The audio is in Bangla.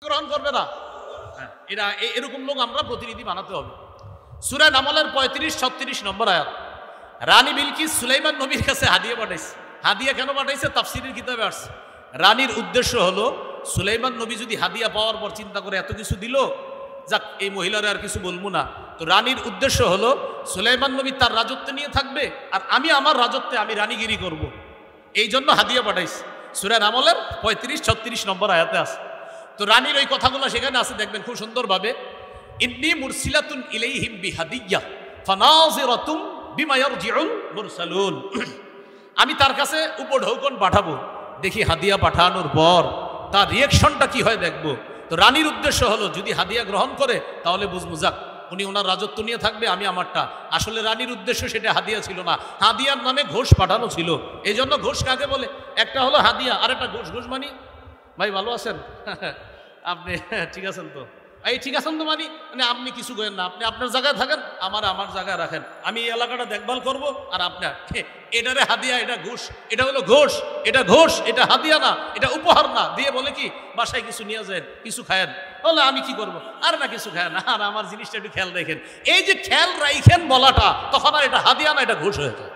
গ্রহণ করবে না। এরা এরকম লোক আমরা প্রতিনিধি বানাতে হবে। সূরা নামলের 35-36 নম্বর আয়াত। রানী বিলকিস সুলাইমান নবীর কাছে হাদিয়া পাঠাইছে। হাদিয়া কেন পাঠাইছে? তাফসীরের কিতাবে আসছে। রানীর উদ্দেশ্য হলো সুলাইমান নবী যদি হাদিয়া পাওয়ার পর চিন্তা করে এত কিছু দিল, যাক এই মহিলারা আর কিছু বলবো না। তো রানীর উদ্দেশ্য হলো সুলাইমান নবী তার রাজত্বে নিয়ে থাকবে, আর আমি আমার রাজত্বে আমি রানীগিরি করব। এই জন্য হাদিয়া পাঠাইছে। সূরা নামলের 35-36 নম্বর আয়াতে আছে। তো রানীর ওই কথাগুলো সেখানে আছে, দেখবেন খুব সুন্দরভাবে। ইন্নী মুরসিলাতুন ইলাইহিম বিহাদিয়্যাহ ফানাযিরাতুম বিমা ইয়ারজিউল মুরসালুন। আমি তার কাছে উপঢৌকন পাঠাবো, দেখি হাদিয়া পাঠানোর পর তার রিয়াকশনটা কি হয় দেখবো। তো রানীর উদ্দেশ্য হলো যদি হাদিয়া গ্রহণ করে তাহলে বুঝবো যাক উনি ওনার রাজত্ব নিয়ে থাকবে, আমি আমারটা। আসলে রানীর উদ্দেশ্য সেটা হাদিয়া ছিল না, হাদিয়ার নামে ঘোষ পাঠানো ছিল। এই জন্য ঘোষ কাকে বলে? একটা হলো হাদিয়া, আর একটা ঘোষ। ঘোষ মানি ভাই ভালো আছেন আপনি? ঠিক আছেন তো? এই ঠিক আছেন তো মানে আপনি কিছু করেন না, আপনি আপনার জায়গায় থাকেন, আমার জায়গায় রাখেন। আমি এই এলাকাটা দেখভাল করব, আর আপনার এটারে হাদিয়া, এটা ঘোষ, এটা হলো ঘোষ, এটা ঘোষ, এটা হাদিয়া না, এটা উপহার না। দিয়ে বলে কি বাসায় কিছু নিয়ে যান, কিছু খায়েন। বলে আমি কি করবো? আর না কিছু খায় না, আর আমার জিনিসটা একটু খেয়াল রাখেন। এই যে খেয়াল রাখেন বলাটা, তখন আর এটা হাদিয়া না, এটা ঘোষ হয়ে যায়।